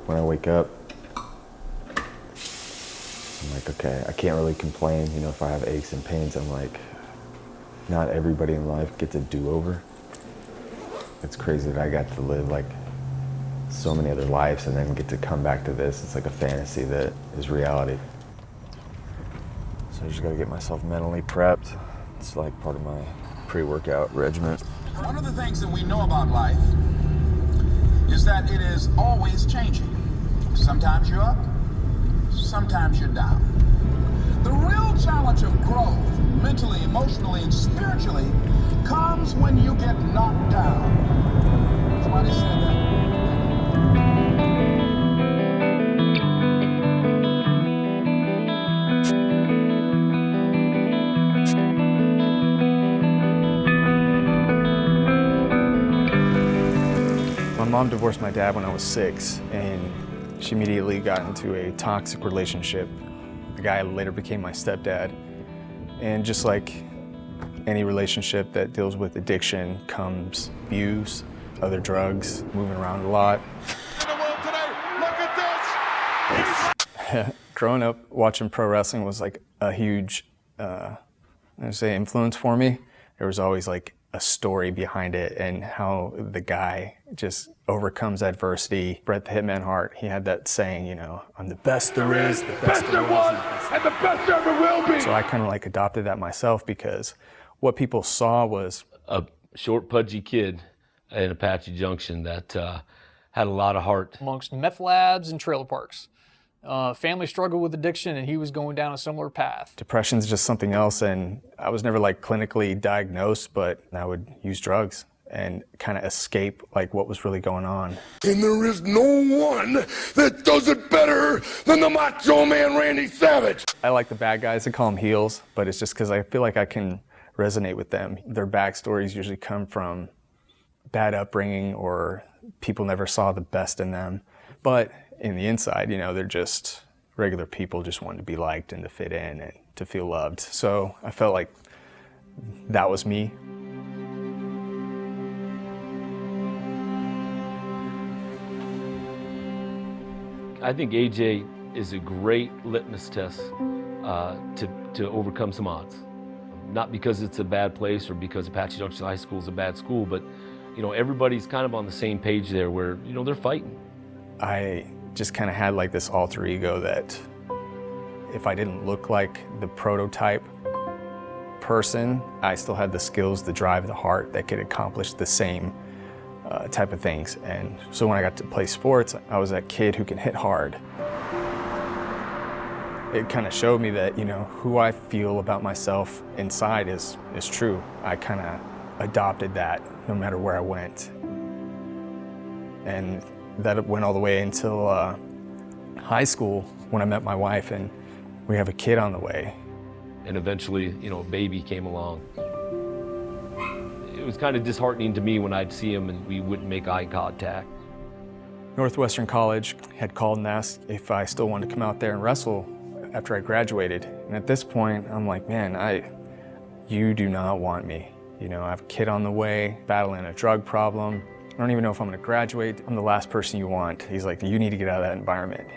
when I wake up, I'm like, okay, I can't really complain. You know, if I have aches and pains, I'm like, not everybody in life gets a do-over. It's crazy that I got to live like so many other lives and then get to come back to this. It's like a fantasy that is reality. So I just gotta get myself mentally prepped. It's like part of my pre-workout regimen. One of the things that we know about life is that it is always changing. Sometimes you're up, sometimes you're down. The real challenge of growth, mentally, emotionally, and spiritually, comes when you get knocked down. Somebody said that. My mom divorced my dad when I was 6, and she immediately got into a toxic relationship. The guy later became my stepdad. And just like any relationship that deals with addiction comes abuse, other drugs, moving around a lot. In the world today, look at this! Growing up, watching pro wrestling was like a huge, influence for me. There was always like a story behind it and how the guy just overcomes adversity. Bret the Hitman Hart, he had that saying, you know, I'm the best there is, the best there was, and the best there ever will be. So I kind of like adopted that myself because what people saw was a short, pudgy kid in Apache Junction that had a lot of heart. Amongst meth labs and trailer parks. Family struggled with addiction, and he was going down a similar path. Depression's just something else, and I was never like clinically diagnosed, but I would use drugs and kind of escape like what was really going on. And there is no one that does it better than the Macho Man Randy Savage. I like the bad guys, I call them heels, but it's just because I feel like I can resonate with them. Their backstories usually come from bad upbringing or people never saw the best in them. But in the inside, you know, they're just regular people just wanting to be liked and to fit in and to feel loved. So I felt like that was me. I think AJ is a great litmus test to overcome some odds. Not because it's a bad place or because Apache Junction High School is a bad school, but you know, everybody's kind of on the same page there where, you know, they're fighting. I just kind of had like this alter ego that if I didn't look like the prototype person, I still had the skills, the drive, the heart that could accomplish the same type of things. And so when I got to play sports, I was that kid who can hit hard. It kind of showed me that, you know, who I feel about myself inside is true. I kind of adopted that no matter where I went. And that went all the way until high school when I met my wife and we have a kid on the way. And eventually, you know, a baby came along. It was kind of disheartening to me when I'd see him and we wouldn't make eye contact. Northwestern College had called and asked if I still wanted to come out there and wrestle after I graduated. And at this point, I'm like, man, you do not want me. You know, I have a kid on the way, battling a drug problem. I don't even know if I'm gonna graduate. I'm the last person you want. He's like, you need to get out of that environment.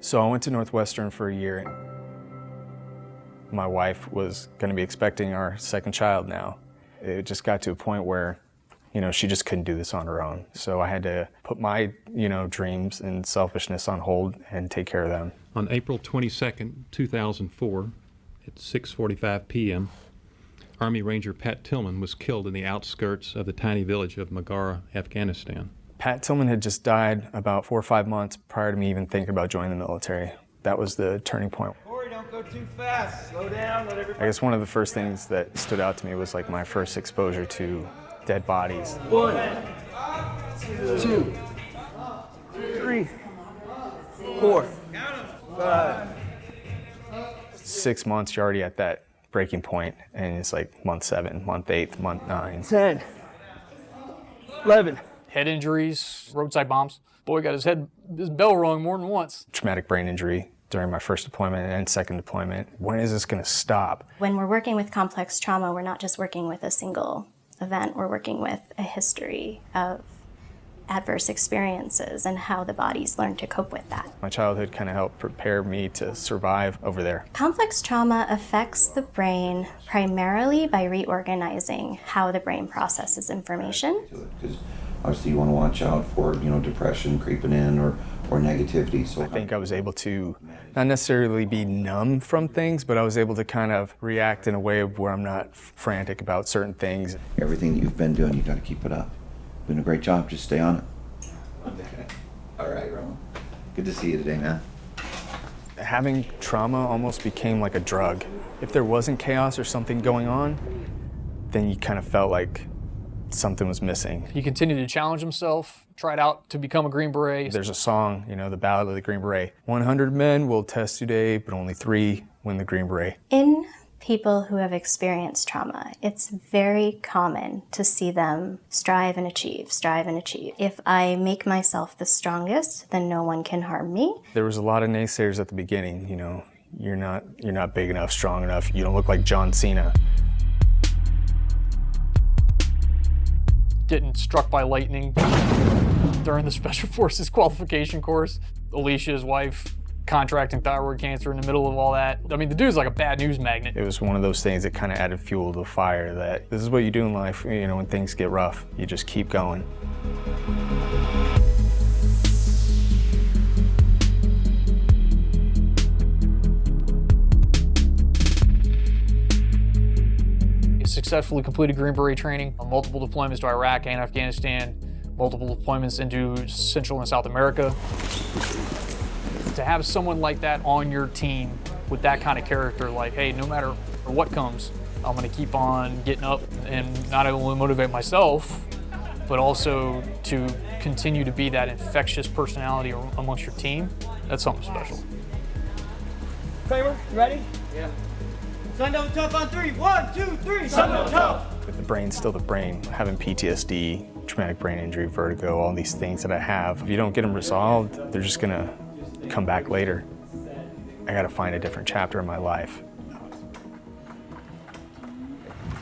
So I went to Northwestern for a year. My wife was gonna be expecting our second child now. It just got to a point where, you know, she just couldn't do this on her own. So I had to put my, you know, dreams and selfishness on hold and take care of them. On April 22nd, 2004, at 6:45 p.m., Army Ranger Pat Tillman was killed in the outskirts of the tiny village of Megara, Afghanistan. Pat Tillman had just died about 4 or 5 months prior to me even thinking about joining the military. That was the turning point. Corey, don't go too fast. Slow down, let everybody... I guess one of the first things that stood out to me was like my first exposure to dead bodies. 1, 2, 3, 4, 5. 6 months, you're already at that breaking point, and it's like month 7, month 8, month 9. 10, 11. Head injuries, roadside bombs. Boy got his bell rung more than once. Traumatic brain injury during my first deployment and second deployment. When is this gonna stop? When we're working with complex trauma, we're not just working with a single event, we're working with a history of adverse experiences and how the bodies learn to cope with that. My childhood kind of helped prepare me to survive over there. Complex trauma affects the brain primarily by reorganizing how the brain processes information. Because obviously you want to watch out for, depression creeping in or negativity. So I think I was able to not necessarily be numb from things, but I was able to kind of react in a way where I'm not frantic about certain things. Everything that you've been doing, you got to keep it up. Doing a great job. Just stay on it. Okay. All right, Roman. Good to see you today, man. Having trauma almost became like a drug. If there wasn't chaos or something going on, then you kind of felt like something was missing. He continued to challenge himself, tried out to become a Green Beret. There's a song, the Ballad of the Green Beret. 100 men will test today, but only 3 win the Green Beret. In people who have experienced trauma, it's very common to see them strive and achieve, strive and achieve. If I make myself the strongest, then no one can harm me. There was a lot of naysayers at the beginning, you're not big enough, strong enough, you don't look like John Cena. Getting struck by lightning during the Special Forces qualification course. Alicia, his wife, contracting thyroid cancer in the middle of all that. I mean, the dude's like a bad news magnet. It was one of those things that kind of added fuel to the fire, that this is what you do in life, when things get rough. You just keep going. Successfully completed Green Beret training, multiple deployments to Iraq and Afghanistan, multiple deployments into Central and South America. To have someone like that on your team with that kind of character, like, hey, no matter what comes, I'm gonna keep on getting up and not only motivate myself, but also to continue to be that infectious personality amongst your team, that's something special. Kramer, you ready? Yeah. Sundown tough on 3. 1, 2, 3. Sundown tough. The brain's still the brain. Having PTSD, traumatic brain injury, vertigo, all these things that I have, if you don't get them resolved, they're just gonna come back later. I gotta find a different chapter in my life.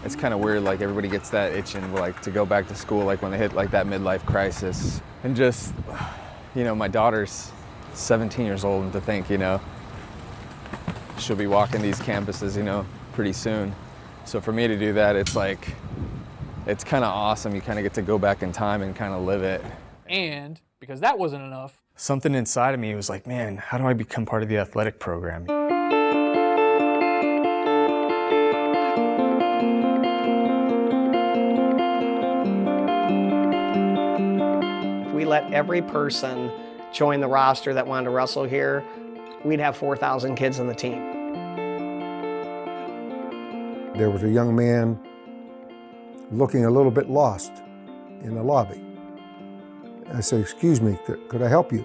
It's kind of weird, like everybody gets that itch and like to go back to school, like when they hit like that midlife crisis. And just, my daughter's 17 years old, and to think, she'll be walking these campuses, pretty soon. So for me to do that, it's like, it's kind of awesome. You kind of get to go back in time and kind of live it. And because that wasn't enough, something inside of me was like, man, how do I become part of the athletic program? If we let every person join the roster that wanted to wrestle here, we'd have 4,000 kids on the team. There was a young man looking a little bit lost in the lobby. I said, excuse me, could I help you?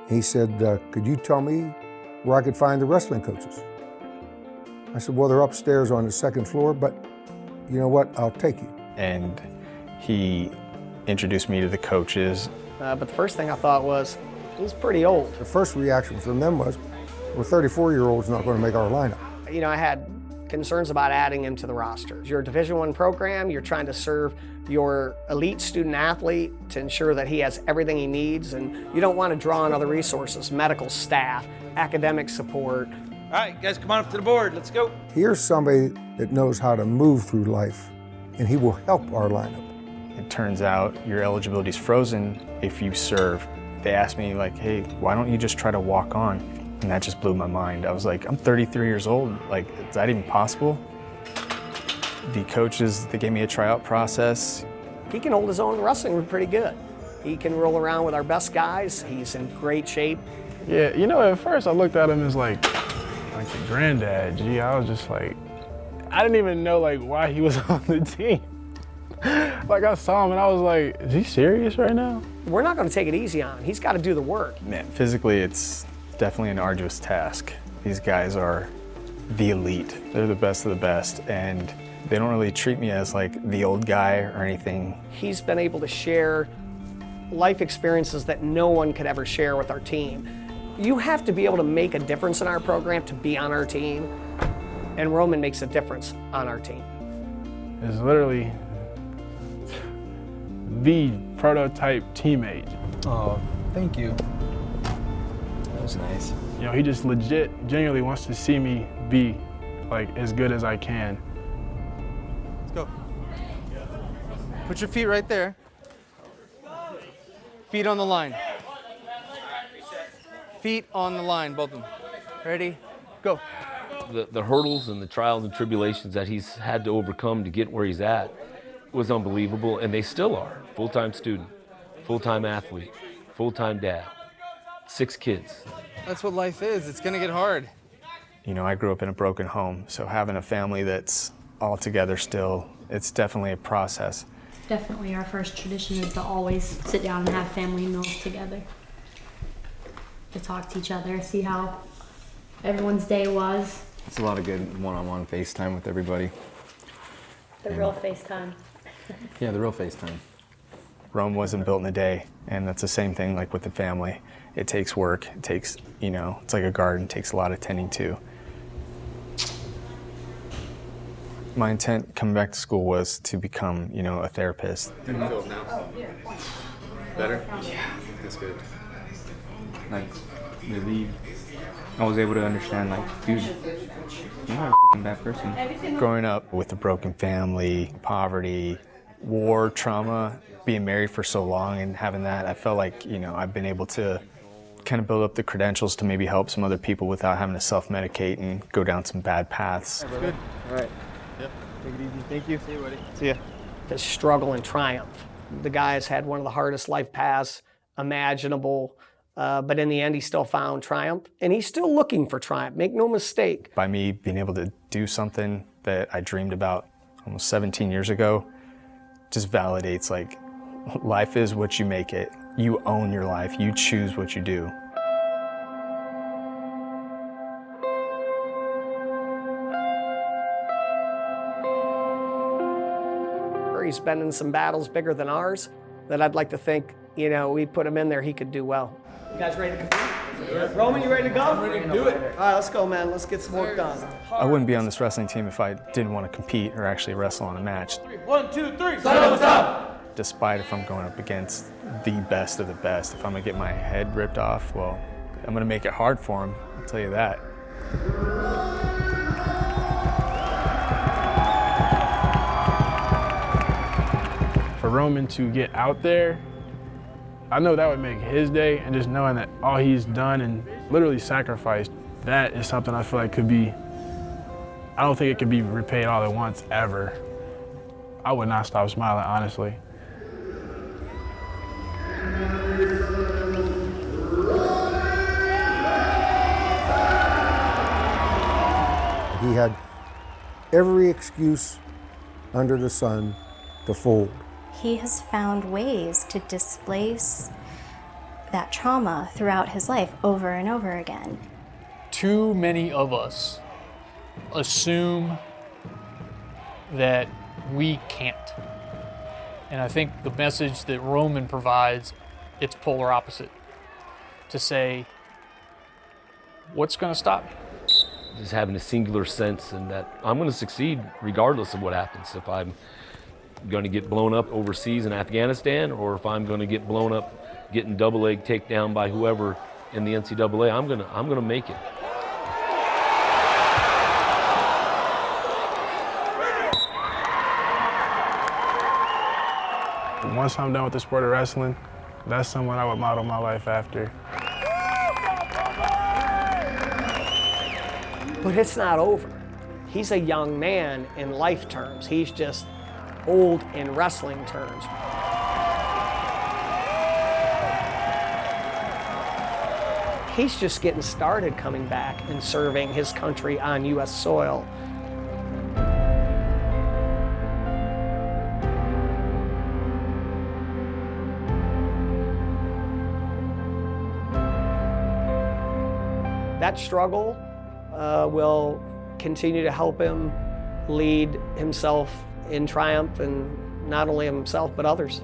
He said, could you tell me where I could find the wrestling coaches? I said, well, they're upstairs on the second floor, but you know what, I'll take you. And he introduced me to the coaches. But the first thing I thought was, he's pretty old. The first reaction from them was, we're 34-year-olds not going to make our lineup. I had concerns about adding him to the roster. You're a Division I program, you're trying to serve your elite student athlete to ensure that he has everything he needs, and you don't want to draw on other resources, medical staff, academic support. All right, guys, come on up to the board. Let's go. Here's somebody that knows how to move through life, and he will help our lineup. It turns out your eligibility is frozen if you serve. They asked me, like, hey, why don't you just try to walk on? And that just blew my mind. I was like, I'm 33 years old. Like, is that even possible? The coaches, they gave me a tryout process. He can hold his own in wrestling pretty good. He can roll around with our best guys. He's in great shape. Yeah, at first I looked at him as like the granddad. Gee, I was just like, I didn't even know like why he was on the team. Like I saw him and I was like, is he serious right now? We're not going to take it easy on him. He's got to do the work. Man, physically it's definitely an arduous task. These guys are the elite. They're the best of the best, and they don't really treat me as like the old guy or anything. He's been able to share life experiences that no one could ever share with our team. You have to be able to make a difference in our program to be on our team, and Roman makes a difference on our team. It's literally the prototype teammate. Oh, thank you. That was nice. You know, he just legit, genuinely wants to see me be like as good as I can. Let's go. Put your feet right there. Feet on the line. Feet on the line, both of them. Ready? Go. The hurdles and the trials and tribulations that he's had to overcome to get where he's at was unbelievable, and they still are. Full-time student, full-time athlete, full-time dad, 6 kids. That's what life is. It's gonna get hard. You know, I grew up in a broken home, so having a family that's all together still, it's definitely a process. Definitely our first tradition is to always sit down and have family meals together. To talk to each other, see how everyone's day was. It's a lot of good one-on-one FaceTime with everybody. The real FaceTime. Yeah, the real FaceTime. Rome wasn't built in a day, and that's the same thing like with the family. It takes work, it takes, you know, it's like a garden, it takes a lot of tending to. My intent coming back to school was to become, you know, a therapist. How do you feel now? Better? That's good. Like, relieved. I was able to understand, like, dude, you're not a fucking bad person. Growing up with a broken family, poverty, war, trauma, being married for so long and having that, I felt like, you know, I've been able to kind of build up the credentials to maybe help some other people without having to self-medicate and go down some bad paths. That's good. All right. Yep. Take it easy. Thank you. See you, buddy. See ya. The struggle and triumph. The guy's had one of the hardest life paths imaginable. But in the end, he still found triumph, and he's still looking for triumph. Make no mistake. By me being able to do something that I dreamed about almost 17 years ago, just validates like life is what you make it. You own your life. You choose what you do. He's been in some battles bigger than ours that I'd like to think, you know, we put him in there, he could do well. You guys ready to compete? Yeah. Roman, you ready to go? I'm ready to do it. All right, let's go, man. Let's get some work done. I wouldn't be on this wrestling team if I didn't want to compete or actually wrestle on a match. 1, 2, 3. Sign what's up. Despite if I'm going up against the best of the best, if I'm going to get my head ripped off, well, I'm going to make it hard for him, I'll tell you that. For Roman to get out there, I know that would make his day, and just knowing that all he's done and literally sacrificed, that is something I feel like could be, I don't think it could be repaid all at once, ever. I would not stop smiling, honestly. He had every excuse under the sun to fold. He has found ways to displace that trauma throughout his life over and over again. Too many of us assume that we can't. And I think the message that Roman provides, it's polar opposite. To say, what's going to stop me? Just having a singular sense and that I'm going to succeed regardless of what happens. If I'm going to get blown up overseas in Afghanistan, or if I'm going to get blown up getting double leg takedown by whoever in the NCAA, I'm going to make it. Once I'm done with the sport of wrestling, that's someone I would model my life after. But it's not over. He's a young man in life terms. He's just old in wrestling terms. He's just getting started coming back and serving his country on U.S. soil. That struggle will continue to help him lead himself in triumph, and not only himself, but others.